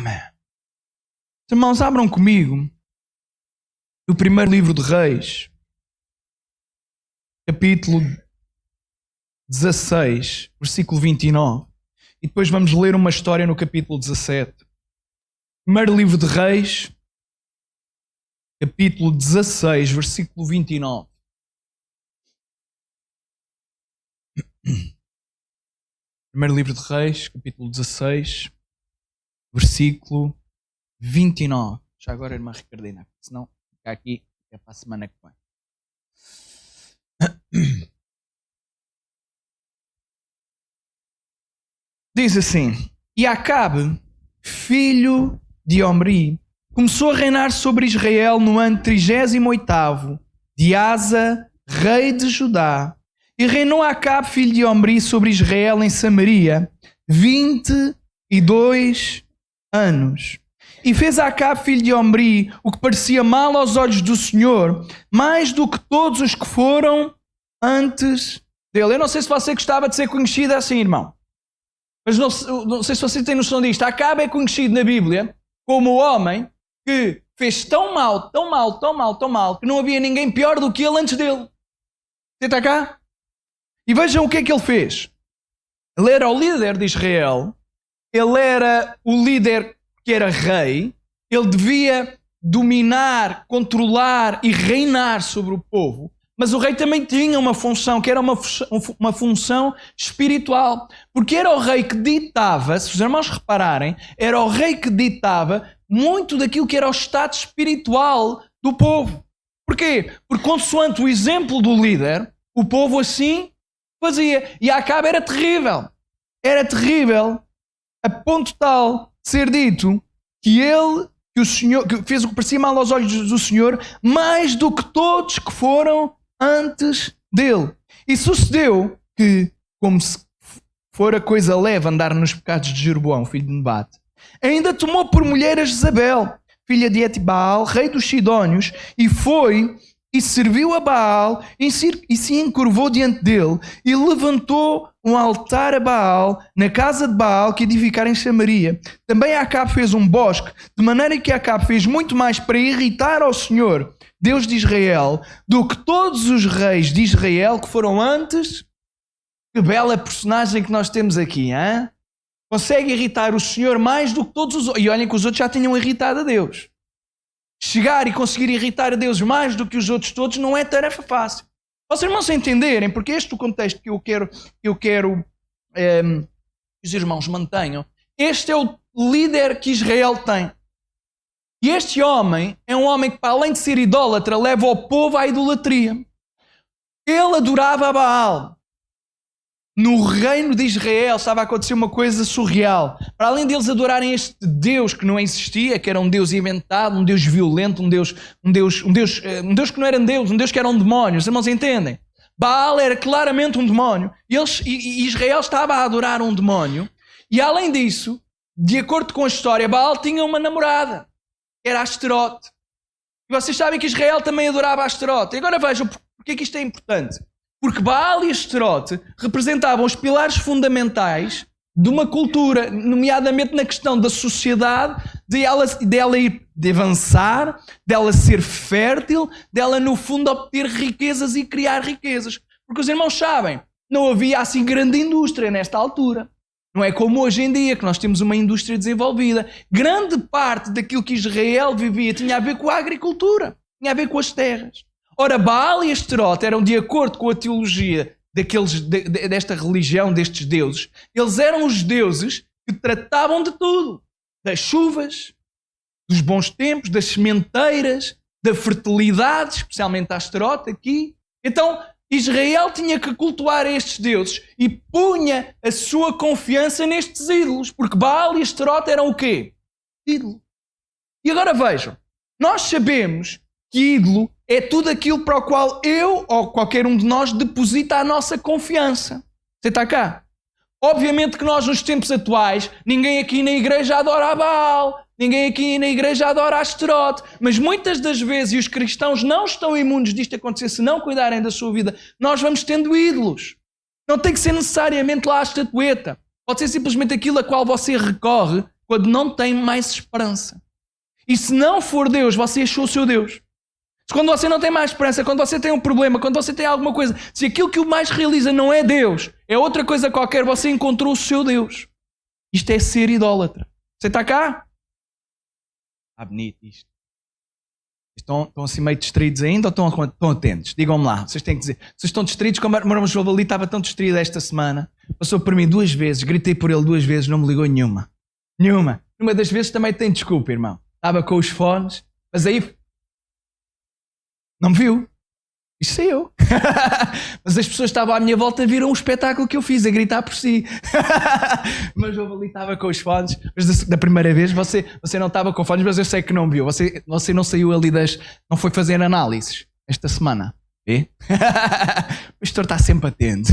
Amém. Irmãos, abram comigo no primeiro livro de Reis, capítulo 16, versículo 29. E depois vamos ler uma história no capítulo 17. Primeiro livro de Reis, capítulo 16, versículo 29. Primeiro livro de Reis, capítulo 16, versículo 29. Já agora, irmã Ricardina, senão fica aqui é para a semana que vem. Diz assim: E Acabe, filho de Omri, começou a reinar sobre Israel no ano 38º de Asa, rei de Judá. E reinou Acabe, filho de Omri, sobre Israel em Samaria 22 anos. E fez Acabe, filho de Omri, o que parecia mal aos olhos do Senhor, mais do que todos os que foram antes dele. Eu não sei se você gostava de ser conhecido assim, irmão. Mas não sei se você tem noção disto. Acabe é conhecido na Bíblia como o homem que fez tão mal, que não havia ninguém pior do que ele antes dele. Você está cá? E vejam o que é que ele fez. Ele era o líder de Israel. Ele era o líder que era rei. Ele devia dominar, controlar e reinar sobre o povo. Mas o rei também tinha uma função, que era uma função espiritual. Porque era o rei que ditava, se os irmãos repararem, era o rei que ditava muito daquilo que era o estado espiritual do povo. Porquê? Porque consoante o exemplo do líder, o povo assim fazia. E Acabe era terrível. Era terrível a ponto tal de ser dito que o Senhor, que fez o que parecia mal aos olhos do Senhor, mais do que todos que foram antes dele. E sucedeu que, como se fora coisa leve andar nos pecados de Jeroboão, filho de Nebate, ainda tomou por mulher a Jezabel, filha de Etibaal, rei dos Sidónios, e foi e serviu a Baal e se encurvou diante dele e levantou um altar a Baal na casa de Baal que edificaram em Samaria. Também Acabe fez um bosque, de maneira que Acabe fez muito mais para irritar ao Senhor, Deus de Israel, do que todos os reis de Israel que foram antes. Que bela personagem que nós temos aqui, hein? Consegue irritar o Senhor mais do que todos os outros. E olhem que os outros já tinham irritado a Deus. Chegar e conseguir irritar a Deus mais do que os outros todos não é tarefa fácil. Vocês irmãos entenderem, porque este é o contexto que eu quero que os irmãos mantenham. Este é o líder que Israel tem. E este homem é um homem que, para além de ser idólatra, leva o povo à idolatria. Ele adorava a Baal. No reino de Israel estava a acontecer uma coisa surreal. Para além deles adorarem este Deus que não existia, que era um Deus inventado, um Deus violento, um Deus que não era Deus, um Deus que era um demónio. Os irmãos entendem? Baal era claramente um demónio. E Israel estava a adorar um demónio. E além disso, de acordo com a história, Baal tinha uma namorada. Era Asterote. E vocês sabem que Israel também adorava Asterote. E agora vejam porque é que isto é importante. Porque Baal e Asterote representavam os pilares fundamentais de uma cultura, nomeadamente na questão da sociedade, de avançar, dela ser fértil, dela no fundo obter riquezas e criar riquezas. Porque os irmãos sabem, não havia assim grande indústria nesta altura. Não é como hoje em dia, que nós temos uma indústria desenvolvida. Grande parte daquilo que Israel vivia tinha a ver com a agricultura, tinha a ver com as terras. Ora, Baal e Asterote eram, de acordo com a teologia desta religião, destes deuses, eles eram os deuses que tratavam de tudo. Das chuvas, dos bons tempos, das sementeiras, da fertilidade, especialmente a Asterote aqui. Então, Israel tinha que cultuar estes deuses e punha a sua confiança nestes ídolos, porque Baal e Asterote eram o quê? Ídolo. E agora vejam, nós sabemos que ídolo é tudo aquilo para o qual eu ou qualquer um de nós deposita a nossa confiança. Você está cá? Obviamente que nós, nos tempos atuais, ninguém aqui na igreja adora a Baal, ninguém aqui na igreja adora a Asterote, mas muitas das vezes, e os cristãos não estão imunes disto acontecer se não cuidarem da sua vida, nós vamos tendo ídolos. Não tem que ser necessariamente lá a estatueta. Pode ser simplesmente aquilo a qual você recorre quando não tem mais esperança. E se não for Deus, você achou o seu Deus. Quando você não tem mais esperança, quando você tem um problema, quando você tem alguma coisa, se aquilo que o mais realiza não é Deus, é outra coisa qualquer, você encontrou o seu Deus. Isto é ser idólatra. Você está cá? Está bonito isto. Estão assim meio distraídos ainda ou estão atentos? Digam-me lá. Vocês têm que dizer. Vocês estão distraídos como o irmão João estava tão distraído esta semana. Passou por mim 2 vezes, gritei por ele 2 vezes, não me ligou nenhuma. Nenhuma. Uma das vezes também tem desculpa, irmão. Estava com os fones, mas aí... Não me viu? Isso sei eu. Mas as pessoas que estavam à minha volta viram o espetáculo que eu fiz, a gritar por si. Mas eu ali estava com os fones. Mas da primeira vez você não estava com fones, mas eu sei que não viu. Você não saiu ali não foi fazer análises esta semana. Vê? O pastor está sempre atento.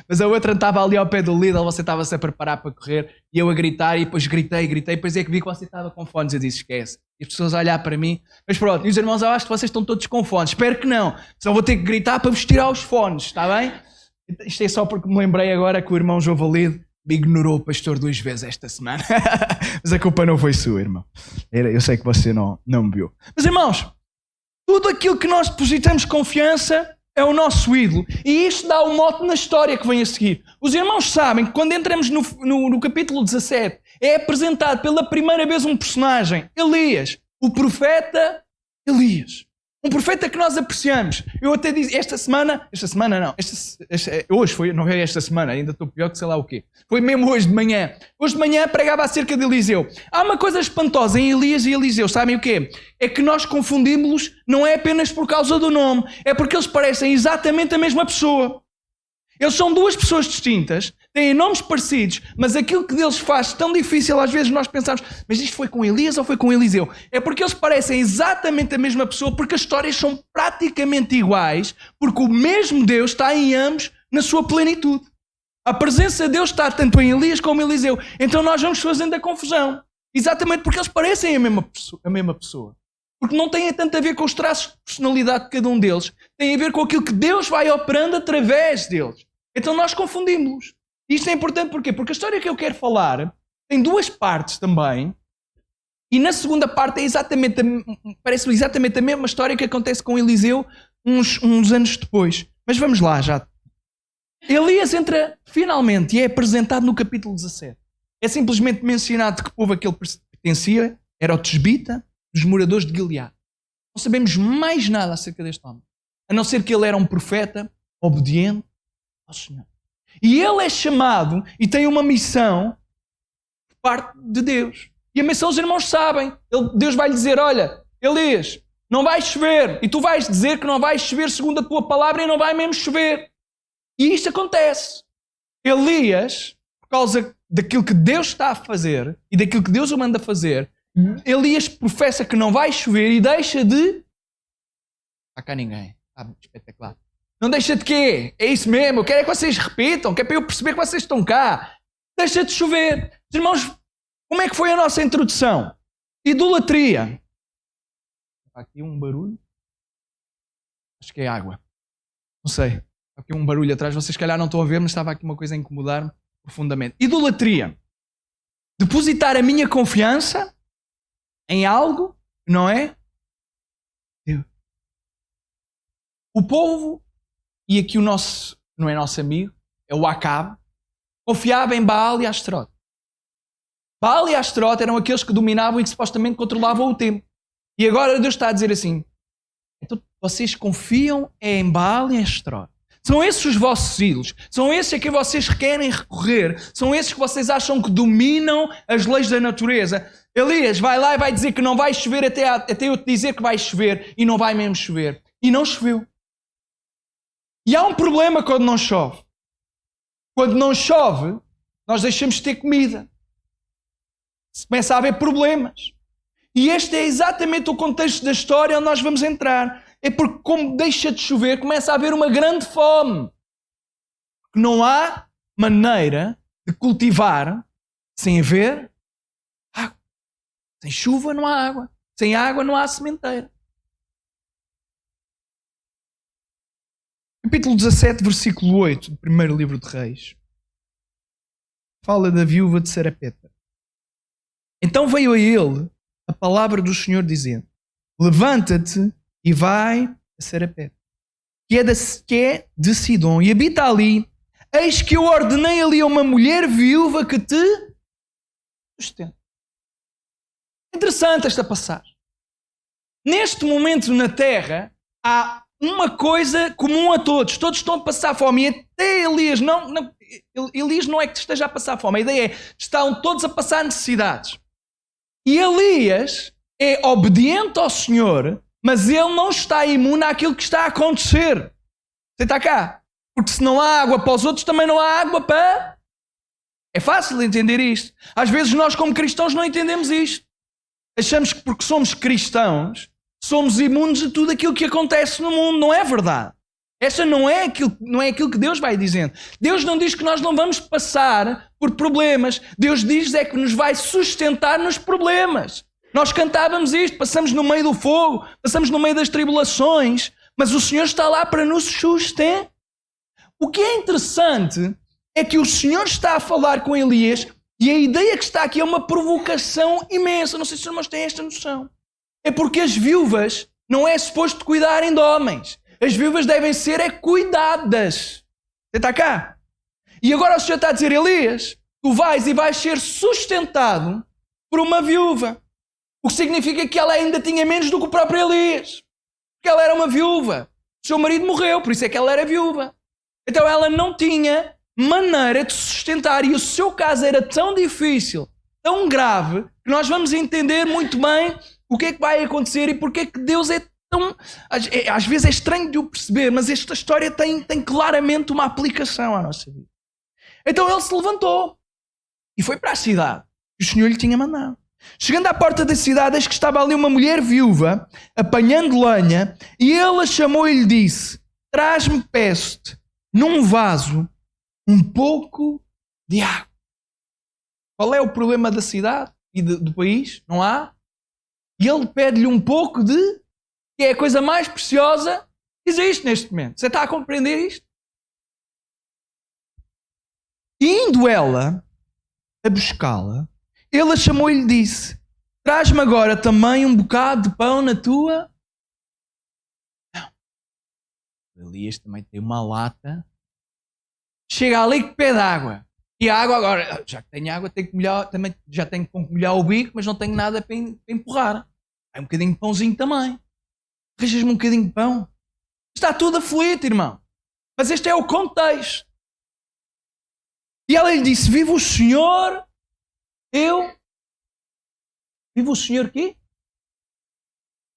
Mas a outra estava ali ao pé do Lidl, você estava-se a preparar para correr e eu a gritar e depois gritei, depois é que vi que você estava com fones. Eu disse, esquece. E as pessoas a olhar para mim. Mas pronto, e os irmãos, eu acho que vocês estão todos com fones. Espero que não. Senão vou ter que gritar para vos tirar os fones, está bem? Isto é só porque me lembrei agora que o irmão João Valido me ignorou o pastor 2 vezes esta semana. Mas a culpa não foi sua, irmão. Eu sei que você não me viu. Mas irmãos, tudo aquilo que nós depositamos confiança é o nosso ídolo. E isto dá um mote na história que vem a seguir. Os irmãos sabem que quando entramos no capítulo 17, é apresentado pela primeira vez um personagem, Elias, o profeta Elias. Um profeta que nós apreciamos. Eu até disse, hoje foi, não é esta semana, ainda estou pior que sei lá o quê. Foi mesmo hoje de manhã. Hoje de manhã pregava acerca de Eliseu. Há uma coisa espantosa em Elias e Eliseu, sabem o quê? É que nós confundimos-los não é apenas por causa do nome, é porque eles parecem exatamente a mesma pessoa. Eles são 2 pessoas distintas, têm nomes parecidos, mas aquilo que deles faz tão difícil, às vezes nós pensamos, mas isto foi com Elias ou foi com Eliseu? É porque eles parecem exatamente a mesma pessoa, porque as histórias são praticamente iguais, porque o mesmo Deus está em ambos na sua plenitude. A presença de Deus está tanto em Elias como em Eliseu. Então nós vamos fazendo a confusão. Exatamente porque eles parecem a mesma pessoa. Porque não tem tanto a ver com os traços de personalidade de cada um deles. Tem a ver com aquilo que Deus vai operando através deles. Então nós confundimos-los. Isto é importante porquê? Porque a história que eu quero falar tem 2 partes também. E na segunda parte parece exatamente a mesma história que acontece com Eliseu uns anos depois. Mas vamos lá já. Elias entra finalmente e é apresentado no capítulo 17. É simplesmente mencionado que povo a que ele pertencia era o Tisbita, dos moradores de Gileade. Não sabemos mais nada acerca deste homem, a não ser que ele era um profeta obediente ao Senhor. E ele é chamado e tem uma missão por parte de Deus. E a missão os irmãos sabem. Deus vai lhe dizer, olha, Elias, não vai chover. E tu vais dizer que não vai chover segundo a tua palavra e não vai mesmo chover. E isto acontece. Elias, por causa daquilo que Deus está a fazer e daquilo que Deus o manda fazer, Elias professa que não vai chover e deixa de... Não há cá ninguém. Está espetacular. Não deixa de quê? É isso mesmo. Eu quero é que vocês repitam, que é para eu perceber que vocês estão cá. Deixa de chover. Irmãos, como é que foi a nossa introdução? Idolatria. Está aqui um barulho. Acho que é água. Não sei. Está aqui um barulho atrás. Vocês se calhar não estão a ver, mas estava aqui uma coisa a incomodar-me profundamente. Idolatria. Depositar a minha confiança em algo que não é Deus. O povo, e aqui não é nosso amigo, é o Acabe, confiava em Baal e Astarote. Baal e Astarote eram aqueles que dominavam e que supostamente controlavam o tempo. E agora Deus está a dizer assim, então vocês confiam em Baal e Astarote. São esses os vossos ídolos. São esses a quem vocês querem recorrer. São esses que vocês acham que dominam as leis da natureza. Elias vai lá e vai dizer que não vai chover até eu te dizer que vai chover. E não vai mesmo chover. E não choveu. E há um problema quando não chove. Quando não chove, nós deixamos de ter comida. Começa a haver problemas. E este é exatamente o contexto da história onde nós vamos entrar. É porque como deixa de chover, começa a haver uma grande fome. Não há maneira de cultivar sem haver água. Sem chuva não há água. Sem água não há sementeira. Capítulo 17, versículo 8 do primeiro livro de Reis. Fala da viúva de Sarepta. Então veio a ele a palavra do Senhor dizendo: levanta-te e vai a Sarepta, que é de Sidom, e habita ali. Eis que eu ordenei ali a uma mulher viúva que te sustenta. Interessante esta passagem. Neste momento na terra há uma coisa comum a todos. Todos estão a passar fome. E até Elias Elias não é que esteja a passar fome. A ideia é que estão todos a passar necessidades. E Elias é obediente ao Senhor, mas ele não está imune àquilo que está a acontecer. Você está cá? Porque se não há água para os outros, também não há água para... É fácil entender isto. Às vezes nós como cristãos não entendemos isto. Achamos que porque somos cristãos, somos imunes a tudo aquilo que acontece no mundo. Não é verdade. Esta não é aquilo que Deus vai dizendo. Deus não diz que nós não vamos passar por problemas. Deus diz é que nos vai sustentar nos problemas. Nós cantávamos isto, passamos no meio do fogo, passamos no meio das tribulações, mas o Senhor está lá para nos sustentar. O que é interessante é que o Senhor está a falar com Elias e a ideia que está aqui é uma provocação imensa. Não sei se os irmãos têm esta noção. É porque as viúvas não é suposto cuidarem de homens. As viúvas devem ser cuidadas. Você está cá? E agora o Senhor está a dizer: Elias, tu vais e vais ser sustentado por uma viúva. O que significa que ela ainda tinha menos do que o próprio Elias. Porque ela era uma viúva. O seu marido morreu, por isso é que ela era viúva. Então ela não tinha maneira de sustentar. E o seu caso era tão difícil, tão grave, que nós vamos entender muito bem o que é que vai acontecer e porque é que Deus é tão... Às vezes é estranho de o perceber, mas esta história tem claramente uma aplicação à nossa vida. Então ele se levantou e foi para a cidade que o Senhor lhe tinha mandado. Chegando à porta da cidade, eis que estava ali uma mulher viúva, apanhando lenha, e ele a chamou e lhe disse: traz-me, peço-te, num vaso, um pouco de água. Qual é o problema da cidade e do país? Não há? E ele pede-lhe um pouco de... que é a coisa mais preciosa que existe neste momento. Você está a compreender isto? E indo ela a buscá-la, ele a chamou e lhe disse: traz-me agora também um bocado de pão na tua... Não. Elias também tem uma lata. Chega ali que pede água. E a água agora, já que tenho água, tenho que molhar, também já tenho que molhar o bico, mas não tenho nada para empurrar. Há um bocadinho de pãozinho também. Arranjas-me um bocadinho de pão. Está tudo aflito, irmão. Mas este é o contexto. E ela lhe disse: vive o Senhor, vive o Senhor aqui?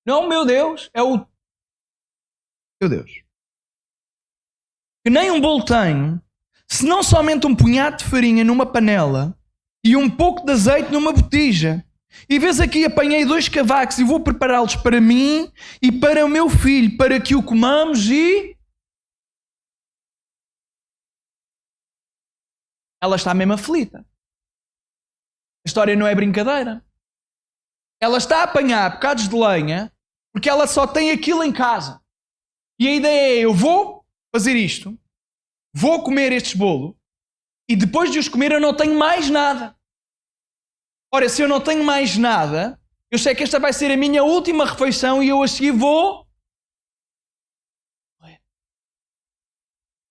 Não, meu Deus, é o meu Deus. Que nem um bolo tenho, senão somente um punhado de farinha numa panela e um pouco de azeite numa botija. E vês aqui, apanhei 2 cavacos e vou prepará-los para mim e para o meu filho, para que o comamos e... Ela está mesmo aflita. A história não é brincadeira. Ela está a apanhar bocados de lenha porque ela só tem aquilo em casa. E a ideia é: eu vou fazer isto, vou comer estes bolos e depois de os comer eu não tenho mais nada. Ora, se eu não tenho mais nada, eu sei que esta vai ser a minha última refeição e eu a seguir vou...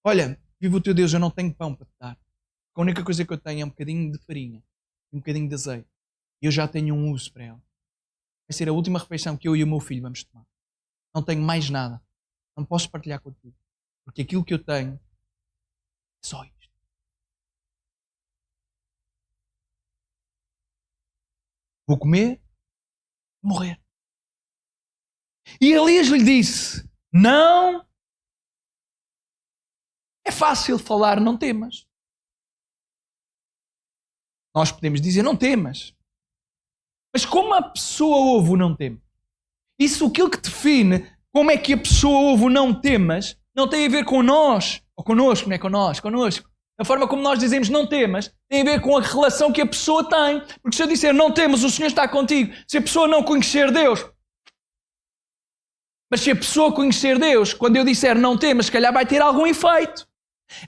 Olha, vive o teu Deus, eu não tenho pão para te dar. A única coisa que eu tenho é um bocadinho de farinha, um bocadinho de azeite. E eu já tenho um uso para ela. Vai ser a última refeição que eu e o meu filho vamos tomar. Não tenho mais nada. Não posso partilhar contigo. Porque aquilo que eu tenho é só isto. Vou comer, morrer. E Elias lhe disse: não. É fácil falar, não temas. Nós podemos dizer: não temas. Mas como a pessoa ouve o não temas? Isso, aquilo que define como é que a pessoa ouve o não temas, não tem a ver com nós, ou connosco, não é com nós, connosco. A forma como nós dizemos não temas tem a ver com a relação que a pessoa tem. Porque se eu disser não temas, o Senhor está contigo. Se a pessoa não conhecer Deus... Mas se a pessoa conhecer Deus, quando eu disser não temas, se calhar vai ter algum efeito.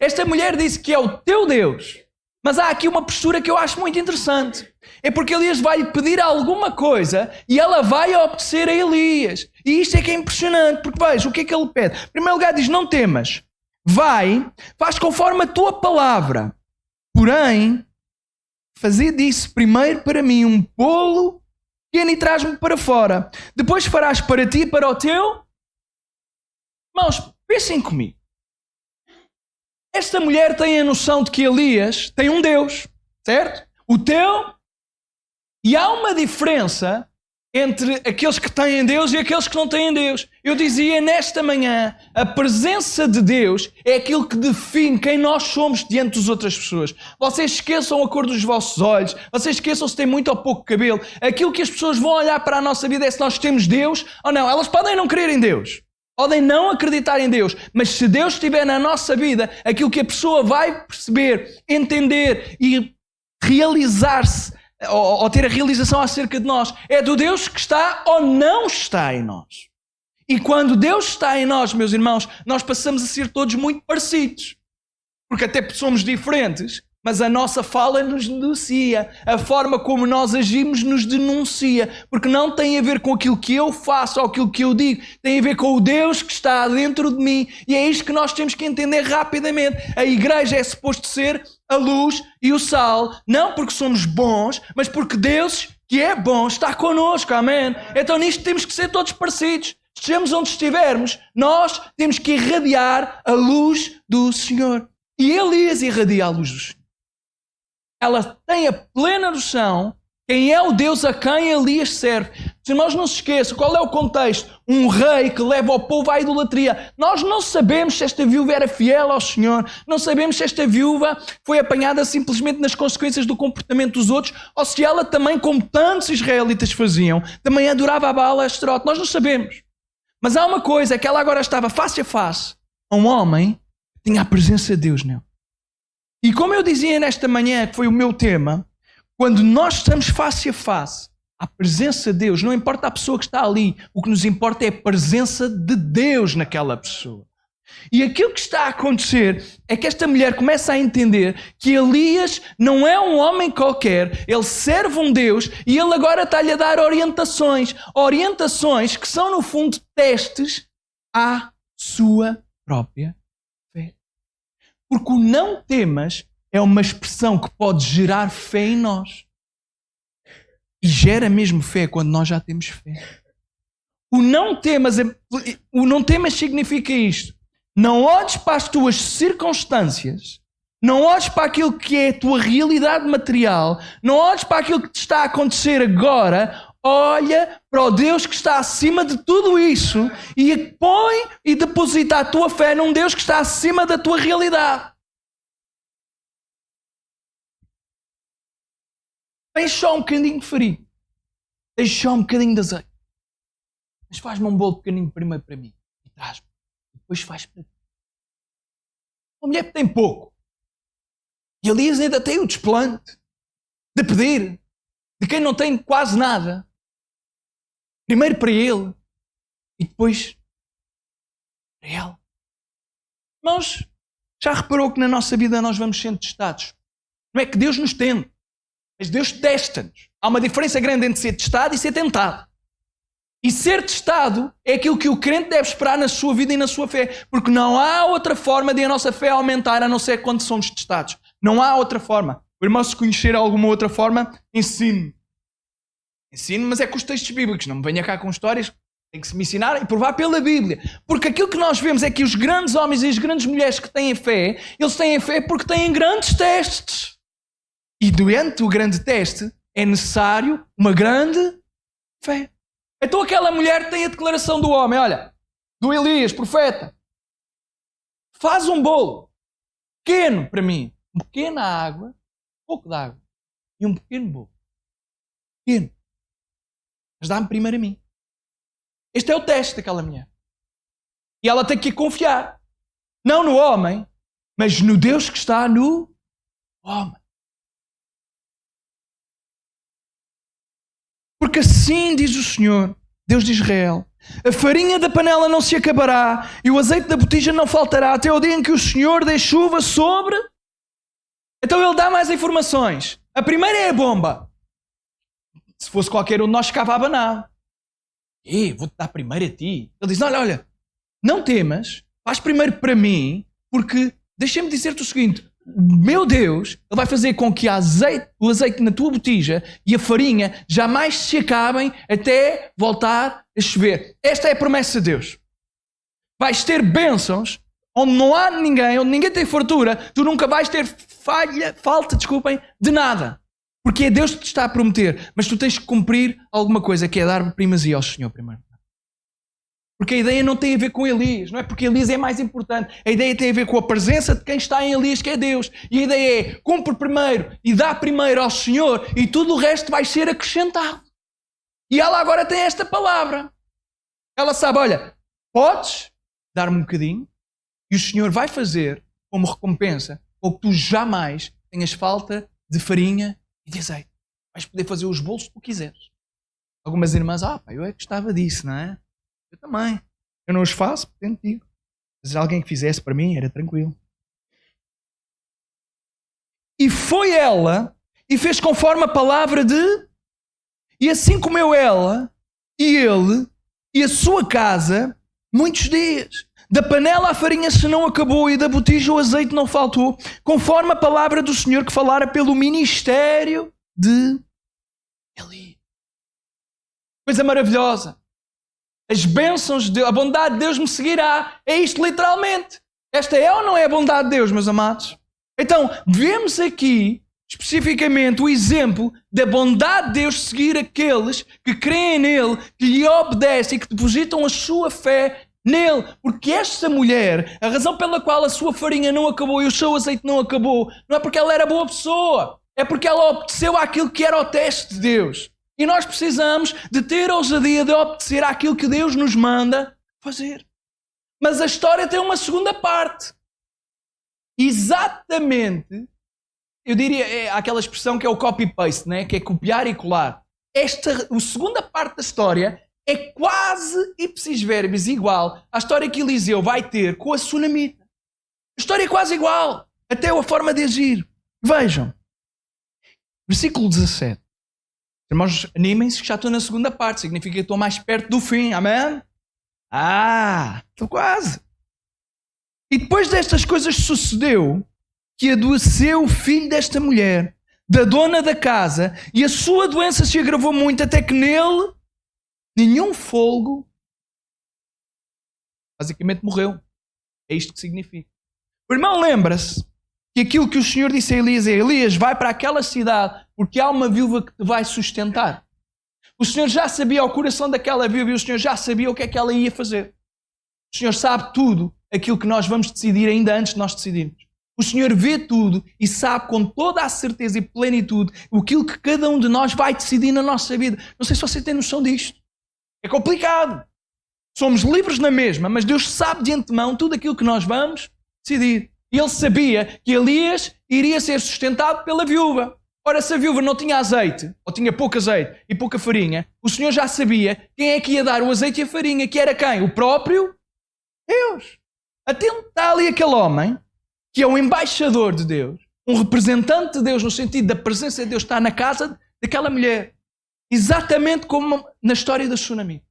Esta mulher disse que é o teu Deus. Mas há aqui uma postura que eu acho muito interessante. É porque Elias vai lhe pedir alguma coisa e ela vai obedecer a Elias. E isto é que é impressionante, porque veja, o que é que ele pede? Em primeiro lugar diz, não temas. Vai, faz conforme a tua palavra. Porém, fazei disso primeiro para mim um bolo pequeno e traz-me para fora. Depois farás para ti e para o teu. Irmãos, pensem comigo. Esta mulher tem a noção de que Elias tem um Deus, certo? O teu. E há uma diferença entre aqueles que têm Deus e aqueles que não têm Deus. Eu dizia nesta manhã, a presença de Deus é aquilo que define quem nós somos diante das outras pessoas. Vocês esqueçam a cor dos vossos olhos, vocês esqueçam se têm muito ou pouco cabelo. Aquilo que as pessoas vão olhar para a nossa vida é se nós temos Deus ou não. Elas podem não crer em Deus. Podem não acreditar em Deus, mas se Deus estiver na nossa vida, aquilo que a pessoa vai perceber, entender e realizar-se, ou ter a realização acerca de nós, é do Deus que está ou não está em nós. E quando Deus está em nós, meus irmãos, nós passamos a ser todos muito parecidos. Porque até somos diferentes, mas a nossa fala nos denuncia. A forma como nós agimos nos denuncia. Porque não tem a ver com aquilo que eu faço ou aquilo que eu digo. Tem a ver com o Deus que está dentro de mim. E é isto que nós temos que entender rapidamente. A igreja é suposto ser a luz e o sal. Não porque somos bons, mas porque Deus, que é bom, está connosco. Amém? Então nisto temos que ser todos parecidos. Estejamos onde estivermos, nós temos que irradiar a luz do Senhor. E Elias irradia a luz do Senhor. Ela tem a plena noção quem é o Deus a quem Elias serve. Os irmãos, não se esqueçam, qual é o contexto? Um rei que leva o povo à idolatria. Nós não sabemos se esta viúva era fiel ao Senhor. Não sabemos se esta viúva foi apanhada simplesmente nas consequências do comportamento dos outros ou se ela também, como tantos israelitas faziam, também adorava a Baal e a Astarote. Nós não sabemos. Mas há uma coisa, é que ela agora estava face a face a um homem que tinha a presença de Deus nele. E como eu dizia nesta manhã, que foi o meu tema, quando nós estamos face a face à presença de Deus, não importa a pessoa que está ali, o que nos importa é a presença de Deus naquela pessoa. E aquilo que está a acontecer é que esta mulher começa a entender que Elias não é um homem qualquer, ele serve um Deus e ele agora está-lhe a dar orientações. Orientações que são, no fundo, testes à sua própria fé. Porque o não temas é uma expressão que pode gerar fé em nós. E gera mesmo fé quando nós já temos fé. O não temas significa isto. Não olhes para as tuas circunstâncias, não olhes para aquilo que é a tua realidade material, não olhes para aquilo que te está a acontecer agora, olha para o Deus que está acima de tudo isso e põe e deposita a tua fé num Deus que está acima da tua realidade. Tens só um bocadinho de farinha, tens só um bocadinho de azeite, mas faz-me um bolo pequenino primeiro para mim e traz-me. Depois faz para ti. Uma mulher que tem pouco. E Elias ainda tem o desplante de pedir de quem não tem quase nada. Primeiro para ele e depois para ela. Irmãos, já reparou que na nossa vida nós vamos sendo testados? Não é que Deus nos tente, mas Deus testa-nos. Há uma diferença grande entre ser testado e ser tentado. E ser testado é aquilo que o crente deve esperar na sua vida e na sua fé. Porque não há outra forma de a nossa fé aumentar a não ser quando somos testados. Não há outra forma. O irmão, se conhecer alguma outra forma, ensine-me. Ensine-me, mas é com os textos bíblicos. Não me venha cá com histórias. Tem que se me ensinar e provar pela Bíblia. Porque aquilo que nós vemos é que os grandes homens e as grandes mulheres que têm fé, eles têm fé porque têm grandes testes. E durante o grande teste é necessário uma grande fé. Então aquela mulher tem a declaração do homem, olha, do Elias, profeta. Faz um bolo pequeno para mim. Um pequena água, um pouco de água e um pequeno bolo. Pequeno. Mas dá-me primeiro a mim. Este é o teste daquela mulher. E ela tem que confiar. Não no homem, mas no Deus que está no homem. Porque assim diz o Senhor, Deus de Israel, a farinha da panela não se acabará e o azeite da botija não faltará até o dia em que o Senhor dê chuva sobre Então ele dá mais informações. A primeira é a bomba. Se fosse qualquer um de nós, ficava a abanar. Vou-te dar primeiro a ti. Ele diz, olha, não temas, faz primeiro para mim, porque deixa-me dizer-te o seguinte, meu Deus, Ele vai fazer com que o azeite na tua botija e a farinha jamais se acabem até voltar a chover. Esta é a promessa de Deus. Vais ter bênçãos onde não há ninguém, onde ninguém tem fartura, tu nunca vais ter falta de nada. Porque é Deus que te está a prometer. Mas tu tens que cumprir alguma coisa, que é dar primazia ao Senhor primeiro. Porque a ideia não tem a ver com Elias. Não é porque Elias é mais importante. A ideia tem a ver com a presença de quem está em Elias, que é Deus. E a ideia é, cumpre primeiro e dá primeiro ao Senhor e tudo o resto vai ser acrescentado. E ela agora tem esta palavra. Ela sabe, olha, podes dar-me um bocadinho e o Senhor vai fazer como recompensa ou que tu jamais tenhas falta de farinha e de azeite. Vais poder fazer os bolos que tu quiseres. Algumas irmãs, eu é que gostava disso, não é? Eu também. Eu não os faço, portanto digo. Mas alguém que fizesse para mim era tranquilo. E foi ela e fez conforme a palavra de... E assim comeu ela e ele e a sua casa muitos dias. Da panela a farinha se não acabou e da botija o azeite não faltou, conforme a palavra do Senhor que falara pelo ministério de Eli. Coisa maravilhosa. As bênçãos de Deus, a bondade de Deus me seguirá. É isto literalmente. Esta é ou não é a bondade de Deus, meus amados? Então, vemos aqui especificamente o exemplo da bondade de Deus seguir aqueles que creem nele, que lhe obedecem e que depositam a sua fé nele. Porque esta mulher, a razão pela qual a sua farinha não acabou e o seu azeite não acabou, não é porque ela era boa pessoa, é porque ela obedeceu àquilo que era o teste de Deus. E nós precisamos de ter a ousadia de obedecer àquilo que Deus nos manda fazer. Mas a história tem uma segunda parte. Exatamente, eu diria, é aquela expressão que é o copy-paste, né? Que é copiar e colar. A segunda parte da história é quase ipsis verbis igual à história que Eliseu vai ter com a sunamita. A história é quase igual, até a forma de agir. Vejam, versículo 17. Irmãos, animem-se que já estou na segunda parte. Significa que estou mais perto do fim. Amém? Estou quase. E depois destas coisas sucedeu que adoeceu o filho desta mulher, da dona da casa, e a sua doença se agravou muito, até que nele nenhum fôlego, basicamente morreu. É isto que significa. O irmão lembra-se que aquilo que o Senhor disse a Elias é: Elias, vai para aquela cidade, porque há uma viúva que te vai sustentar. O Senhor já sabia o coração daquela viúva e o Senhor já sabia o que é que ela ia fazer. O Senhor sabe tudo aquilo que nós vamos decidir ainda antes de nós decidirmos. O Senhor vê tudo e sabe com toda a certeza e plenitude aquilo que cada um de nós vai decidir na nossa vida. Não sei se você tem noção disto. É complicado. Somos livres na mesma, mas Deus sabe de antemão tudo aquilo que nós vamos decidir. E Ele sabia que Elias iria ser sustentado pela viúva. Ora, se a viúva não tinha azeite, ou tinha pouco azeite e pouca farinha, o Senhor já sabia quem é que ia dar o azeite e a farinha, que era quem? O próprio Deus. Até está ali aquele homem, que é o embaixador de Deus, um representante de Deus, no sentido da presença de Deus, está na casa daquela mulher. Exatamente como na história da Sunamita.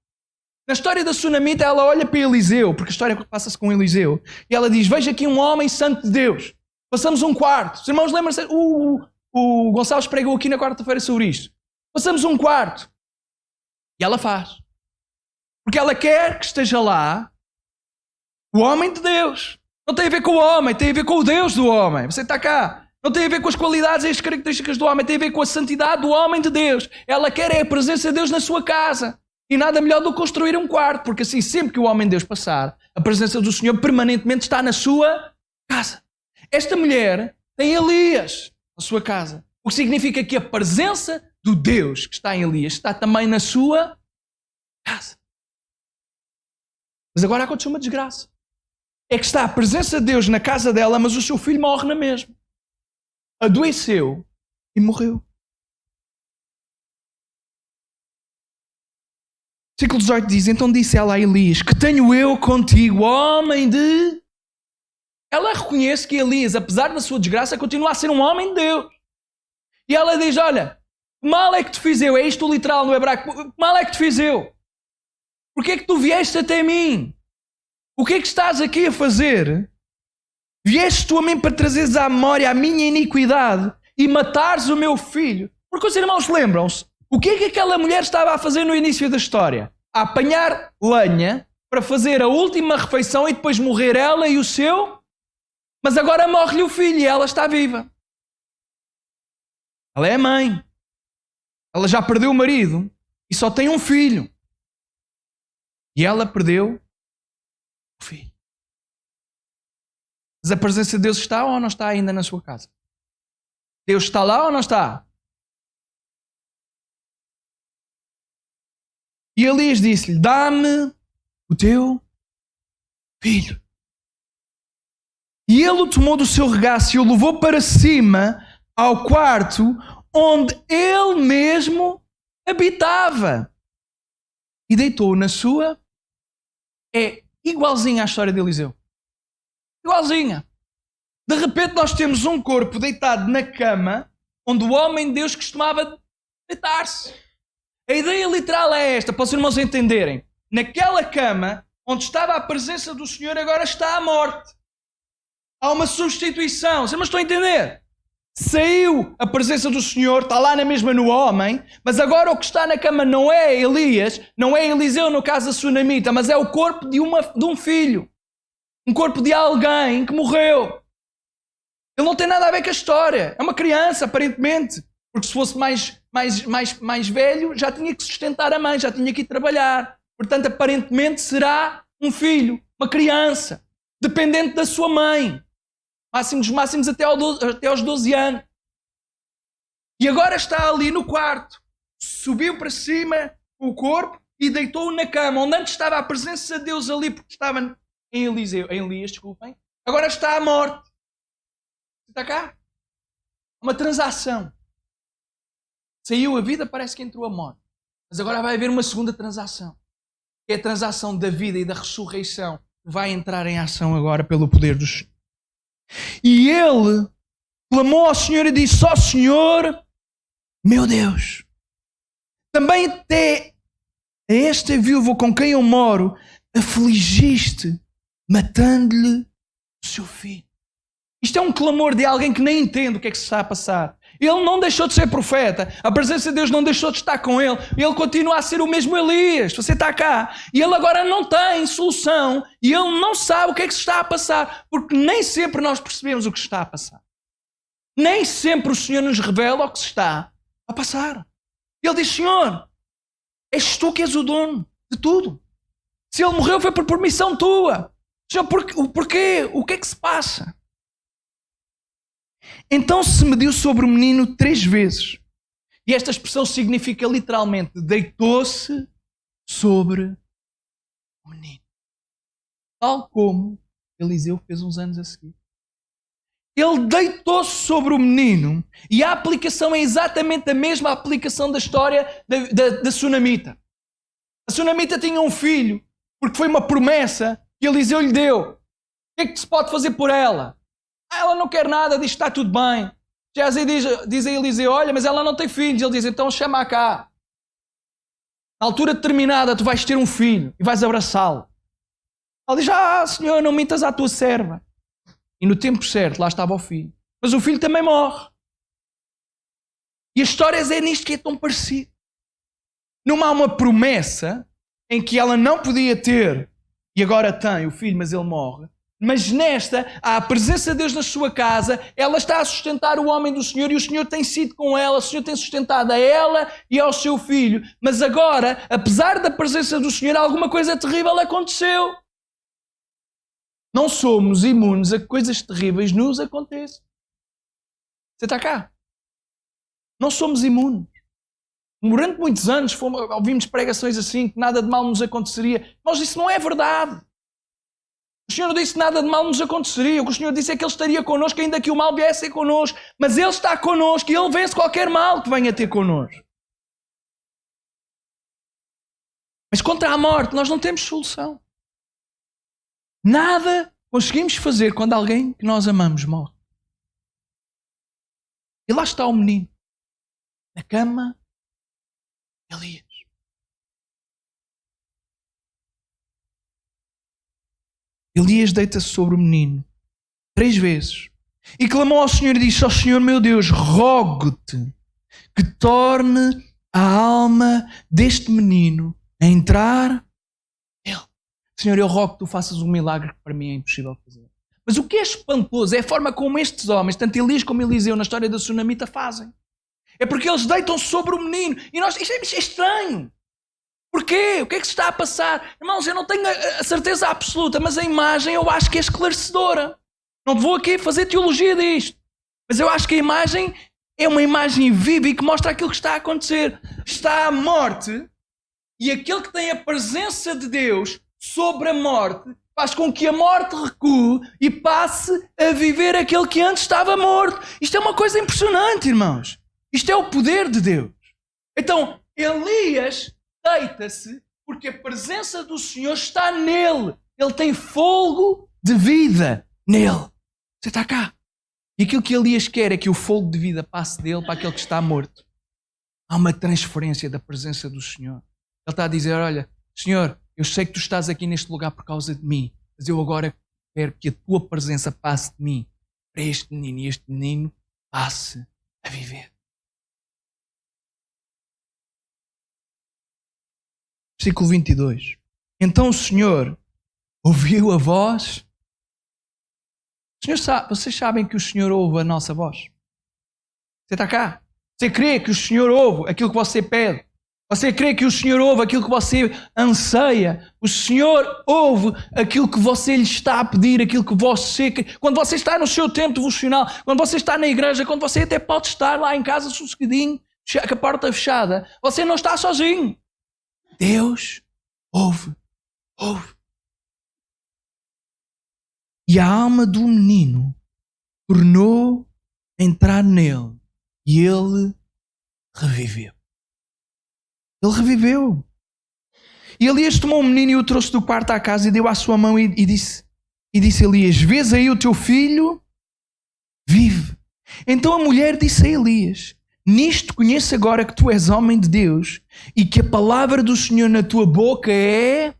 Na história da Sunamita, ela olha para Eliseu, porque a história passa-se com Eliseu, e ela diz: veja aqui um homem santo de Deus. Passamos um quarto. Os irmãos lembram-se, o Gonçalves pregou aqui na quarta-feira sobre isto. Passamos um quarto. E ela faz. Porque ela quer que esteja lá o homem de Deus. Não tem a ver com o homem, tem a ver com o Deus do homem. Você está cá. Não tem a ver com as qualidades e as características do homem, tem a ver com a santidade do homem de Deus. Ela quer a presença de Deus na sua casa. E nada melhor do que construir um quarto, porque assim, sempre que o homem de Deus passar, a presença do Senhor permanentemente está na sua casa. Esta mulher tem Elias na sua casa, o que significa que a presença do Deus que está em Elias está também na sua casa. Mas agora aconteceu uma desgraça. É que está a presença de Deus na casa dela, mas o seu filho morre na mesma. Adoeceu e morreu. Versículo 18 diz: então disse ela a Elias: que tenho eu contigo, homem de ela reconhece que Elias, apesar da sua desgraça, continua a ser um homem de Deus. E ela diz, olha, que mal é que te fiz eu? É isto literal no hebraico. Que mal é que te fiz eu? Porquê é que tu vieste até mim? O que é que estás aqui a fazer? Vieste tu a mim para trazeres à memória a minha iniquidade e matares o meu filho? Porque os irmãos lembram-se, o que é que aquela mulher estava a fazer no início da história? A apanhar lenha para fazer a última refeição e depois morrer ela e o seu, mas agora morre-lhe o filho e ela está viva. Ela é a mãe. Ela já perdeu o marido e só tem um filho. E ela perdeu o filho. Mas a presença de Deus está ou não está ainda na sua casa? Deus está lá ou não está? E Elias disse-lhe, dá-me o teu filho. E ele o tomou do seu regaço e o levou para cima ao quarto onde ele mesmo habitava. E deitou-o na sua. É igualzinha à história de Eliseu. Igualzinha. De repente nós temos um corpo deitado na cama onde o homem de Deus costumava deitar-se. A ideia literal é esta, para os irmãos entenderem. Naquela cama onde estava a presença do Senhor, agora está a morte. Há uma substituição. Vocês não estão a entender? Saiu a presença do Senhor, está lá na mesma no homem, mas agora o que está na cama não é Elias, não é Eliseu no caso da sunamita, mas é o corpo de um filho. Um corpo de alguém que morreu. Ele não tem nada a ver com a história. É uma criança, aparentemente. Porque se fosse mais velho, já tinha que sustentar a mãe, já tinha que ir trabalhar. Portanto, aparentemente será um filho, uma criança, dependente da sua mãe. Máximos até aos 12 anos. E agora está ali no quarto. Subiu para cima o corpo e deitou-o na cama, onde antes estava a presença de Deus ali, porque estava em Elias, desculpem. Agora está a morte. Está cá? Uma transação. Saiu a vida, parece que entrou a morte. Mas agora vai haver uma segunda transação. Que é a transação da vida e da ressurreição. Vai entrar em ação agora pelo poder do Senhor. E ele clamou ao Senhor e disse, ó Senhor, meu Deus, também até a esta viúva com quem eu moro, afligiste, matando-lhe o seu filho. Isto é um clamor de alguém que nem entende o que é que se está a passar. Ele não deixou de ser profeta. A presença de Deus não deixou de estar com ele. Ele continua a ser o mesmo Elias. Você está cá. E ele agora não tem solução. E ele não sabe o que é que se está a passar. Porque nem sempre nós percebemos o que se está a passar. Nem sempre o Senhor nos revela o que se está a passar. Ele diz, Senhor, és tu que és o dono de tudo. Se ele morreu foi por permissão tua. Senhor, porquê? O que é que se passa? Então se mediu sobre o menino 3 vezes. E esta expressão significa literalmente deitou-se sobre o menino. Tal como Eliseu fez uns anos a seguir. Ele deitou-se sobre o menino e a aplicação é exatamente a mesma aplicação da história da sunamita. A sunamita tinha um filho porque foi uma promessa que Eliseu lhe deu. O que é que se pode fazer por ela? Ela não quer nada, diz que está tudo bem. Geazi diz a Eliseu, olha, mas ela não tem filhos. Ele diz, então chama-a cá. Na altura determinada tu vais ter um filho e vais abraçá-lo. Ela diz, Senhor, não mintas à tua serva. E no tempo certo lá estava o filho. Mas o filho também morre. E as histórias é nisto que é tão parecido. Não há uma promessa em que ela não podia ter e agora tem o filho, mas ele morre. Mas nesta, há a presença de Deus na sua casa, ela está a sustentar o homem do Senhor e o Senhor tem sido com ela, o Senhor tem sustentado a ela e ao seu filho. Mas agora, apesar da presença do Senhor, alguma coisa terrível aconteceu. Não somos imunes a que coisas terríveis nos aconteçam. Você está cá? Não somos imunes. Durante muitos anos ouvimos pregações assim, que nada de mal nos aconteceria. Mas isso não é verdade. O Senhor não disse que nada de mal nos aconteceria. O que o Senhor disse é que Ele estaria connosco, ainda que o mal viesse a connosco. Mas Ele está connosco e Ele vence qualquer mal que venha ter connosco. Mas contra a morte nós não temos solução. Nada conseguimos fazer quando alguém que nós amamos morre. E lá está o menino, na cama, Elias. Elias deita-se sobre o menino 3 vezes e clamou ao Senhor e disse: ó Senhor meu Deus, rogo-te que torne a alma deste menino a entrar nele. Senhor, eu rogo que tu faças um milagre que para mim é impossível fazer. Mas o que é espantoso é a forma como estes homens, tanto Elias como Eliseu na história da Sunamita, fazem. É porque eles deitam sobre o menino e isto é estranho. Porquê? O que é que se está a passar? Irmãos, eu não tenho a certeza absoluta, mas a imagem eu acho que é esclarecedora. Não vou aqui fazer teologia disto. Mas eu acho que a imagem é uma imagem viva e que mostra aquilo que está a acontecer. Está a morte e aquele que tem a presença de Deus sobre a morte faz com que a morte recue e passe a viver aquele que antes estava morto. Isto é uma coisa impressionante, irmãos. Isto é o poder de Deus. Então, Elias deita-se porque a presença do Senhor está nele. Ele tem fôlego de vida nele. Você está cá. E aquilo que Elias quer é que o fôlego de vida passe dele para aquele que está morto. Há uma transferência da presença do Senhor. Ele está a dizer: olha, Senhor, eu sei que tu estás aqui neste lugar por causa de mim, mas eu agora quero que a tua presença passe de mim para este menino e este menino passe a viver. Versículo 22. Então o Senhor ouviu a voz. Vocês sabem que o Senhor ouve a nossa voz? Você está cá? Você crê que o Senhor ouve aquilo que você pede? Você crê que o Senhor ouve aquilo que você anseia? O Senhor ouve aquilo que você lhe está a pedir, aquilo que você quer. Quando você está no seu tempo devocional, quando você está na igreja, quando você até pode estar lá em casa sossegadinho, com a porta fechada, você não está sozinho. Deus ouve. E a alma do menino tornou a entrar nele e ele reviveu. Ele reviveu. E Elias tomou o menino e o trouxe do quarto à casa e deu à sua mão e disse Elias: vês aí o teu filho? Vive. Então a mulher disse a Elias: nisto conheço agora que tu és homem de Deus e que a palavra do Senhor na tua boca é...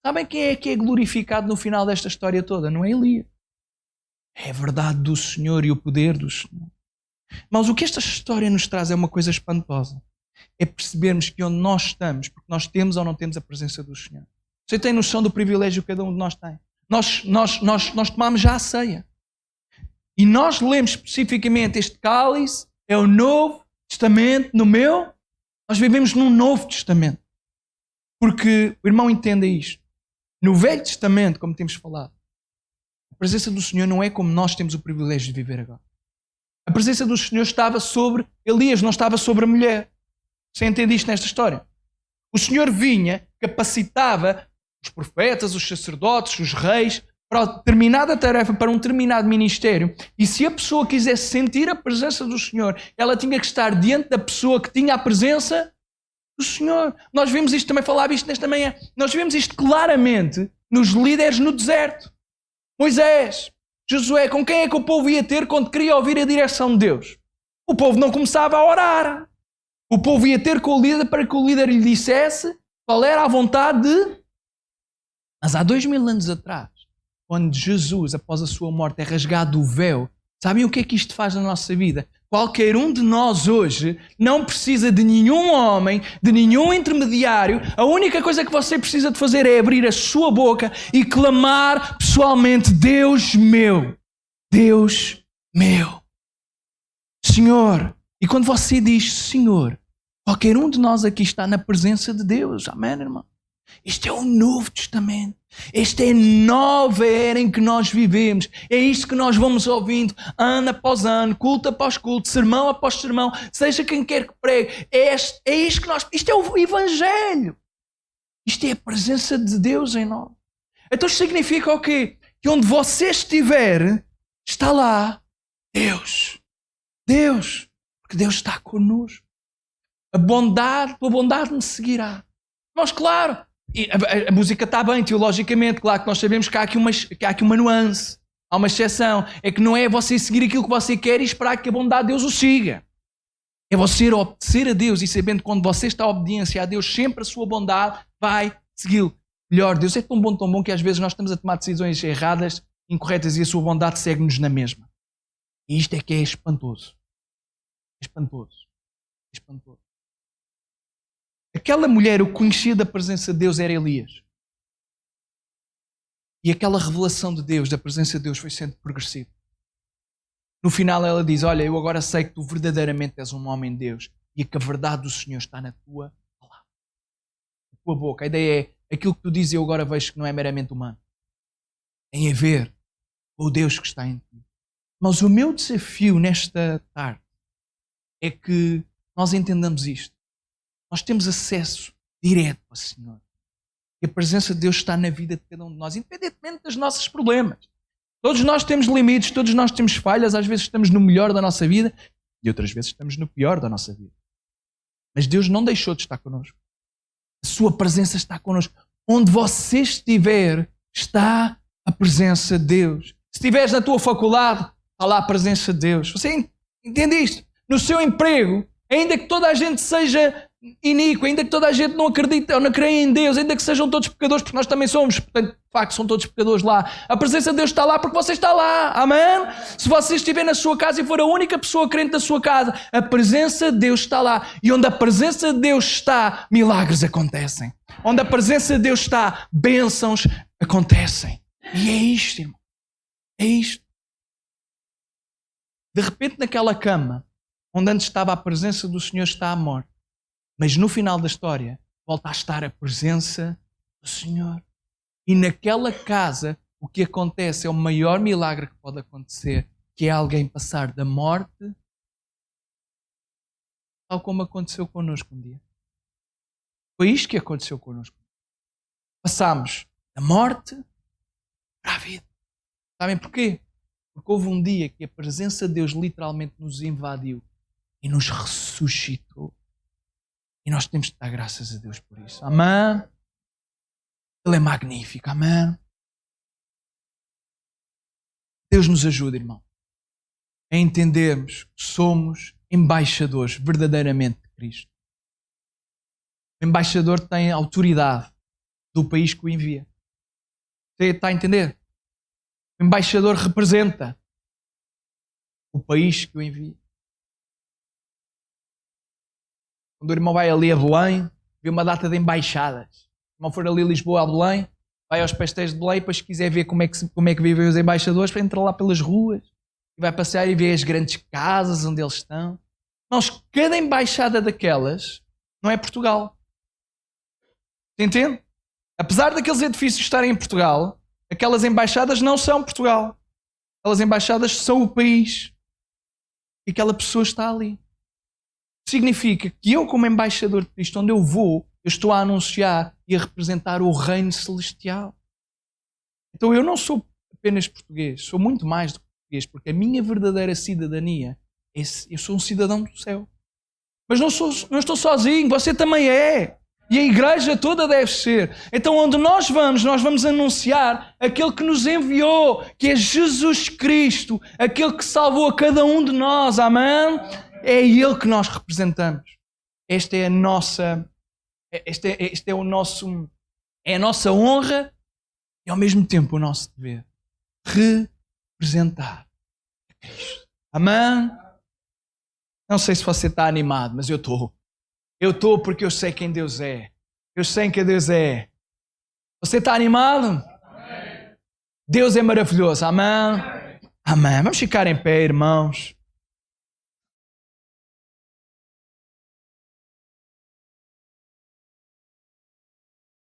Sabem quem é que é glorificado no final desta história toda? Não é Elias. É a verdade do Senhor e o poder do Senhor. Mas o que esta história nos traz é uma coisa espantosa. É percebermos que onde nós estamos, porque nós temos ou não temos a presença do Senhor. Você tem noção do privilégio que cada um de nós tem? Nós tomamos já a ceia. E nós lemos especificamente este cálice, é o Novo Testamento no meu. Nós vivemos num Novo Testamento. Porque o irmão entenda isto. No Velho Testamento, como temos falado, a presença do Senhor não é como nós temos o privilégio de viver agora. A presença do Senhor estava sobre Elias, não estava sobre a mulher. Você entende isto nesta história? O Senhor vinha, capacitava os profetas, os sacerdotes, os reis, para uma determinada tarefa, para um determinado ministério. E se a pessoa quisesse sentir a presença do Senhor, ela tinha que estar diante da pessoa que tinha a presença do Senhor. Nós vimos isto, também falava isto nesta manhã, nós vimos isto claramente nos líderes no deserto. Moisés, Josué, com quem é que o povo ia ter quando queria ouvir a direção de Deus? O povo não começava a orar. O povo ia ter com o líder para que o líder lhe dissesse qual era a vontade de... Mas há 2000 anos atrás, quando Jesus, após a sua morte, é rasgado o véu, sabem o que é que isto faz na nossa vida? Qualquer um de nós hoje não precisa de nenhum homem, de nenhum intermediário. A única coisa que você precisa de fazer é abrir a sua boca e clamar pessoalmente: Deus meu, Senhor. E quando você diz Senhor, qualquer um de nós aqui está na presença de Deus. Amém, irmão? Isto é o Novo Testamento. Esta é a nova era em que nós vivemos. É isto que nós vamos ouvindo ano após ano, culto após culto, sermão após sermão, seja quem quer que pregue. É isto que nós... Isto é o Evangelho. Isto é a presença de Deus em nós. Então isto significa o quê? Que onde você estiver, está lá Deus. Porque Deus está connosco. A tua bondade me seguirá. Mas claro, E a música está bem, teologicamente, claro que nós sabemos que há aqui uma nuance, há uma exceção. É que não é você seguir aquilo que você quer e esperar que a bondade de Deus o siga. É você obedecer a Deus e sabendo que quando você está a obediência a Deus, sempre a sua bondade vai segui-lo. Melhor, Deus é tão bom que às vezes nós estamos a tomar decisões erradas, incorretas, e a sua bondade segue-nos na mesma. E isto é que é espantoso. É espantoso. É espantoso. Aquela mulher, o conhecia da presença de Deus era Elias. E aquela revelação de Deus, da presença de Deus, foi sendo progressiva. No final ela diz, olha, eu agora sei que tu verdadeiramente és um homem de Deus e que a verdade do Senhor está na tua palavra, na tua boca. A ideia é, aquilo que tu dizes eu agora vejo que não é meramente humano. Tem a ver com o Deus que está em ti. Mas o meu desafio nesta tarde é que nós entendamos isto. Nós temos acesso direto ao Senhor. E a presença de Deus está na vida de cada um de nós, independentemente dos nossos problemas. Todos nós temos limites, todos nós temos falhas, às vezes estamos no melhor da nossa vida e outras vezes estamos no pior da nossa vida. Mas Deus não deixou de estar connosco. A sua presença está connosco. Onde você estiver, está a presença de Deus. Se estiveres na tua faculdade, está lá a presença de Deus. Você entende isto? No seu emprego, ainda que toda a gente seja iníquo, ainda que toda a gente não acredite ou não creia em Deus, ainda que sejam todos pecadores, porque nós também somos, portanto, de facto, são todos pecadores lá. A presença de Deus está lá porque você está lá. Amém? Se você estiver na sua casa e for a única pessoa crente da sua casa, a presença de Deus está lá. E onde a presença de Deus está, milagres acontecem. Onde a presença de Deus está, bênçãos acontecem. E é isto, irmão. É isto. De repente, naquela cama, onde antes estava a presença do Senhor, está a morte. Mas no final da história, volta a estar a presença do Senhor. E naquela casa, o que acontece é o maior milagre que pode acontecer, que é alguém passar da morte, tal como aconteceu connosco um dia. Foi isto que aconteceu connosco. Passámos da morte para a vida. Sabem porquê? Porque houve um dia que a presença de Deus literalmente nos invadiu e nos ressuscitou. E nós temos de dar graças a Deus por isso. Amém? Ele é magnífico. Amém? Deus nos ajuda, irmão, a entendermos que somos embaixadores verdadeiramente de Cristo. O embaixador tem autoridade do país que o envia. Você está a entender? O embaixador representa o país que o envia. Quando o irmão vai ali a Belém, vê uma data de embaixadas. Se o irmão for ali a Lisboa, a Belém, vai aos pastéis de Belém, depois se quiser ver como é que vivem os embaixadores, para entrar lá pelas ruas e vai passear e ver as grandes casas onde eles estão. Nós, cada embaixada daquelas não é Portugal. Entende? Apesar daqueles edifícios estarem em Portugal, aquelas embaixadas não são Portugal. Aquelas embaixadas são o país. E aquela pessoa está ali. Significa que eu, como embaixador de Cristo, onde eu vou, eu estou a anunciar e a representar o reino celestial. Então eu não sou apenas português, sou muito mais do que português, porque a minha verdadeira cidadania é eu sou um cidadão do céu. Mas não estou sozinho, você também é. E a igreja toda deve ser. Então onde nós vamos anunciar aquele que nos enviou, que é Jesus Cristo, aquele que salvou a cada um de nós. Amém? É Ele que nós representamos. Esta é a nossa, este é o nosso, é a nossa honra e ao mesmo tempo o nosso dever. Representar a Cristo. Amém? Não sei se você está animado, mas eu estou. Eu estou porque eu sei quem Deus é. Eu sei quem Deus é. Você está animado? Amém. Deus é maravilhoso. Amém? Amém. Vamos ficar em pé, irmãos.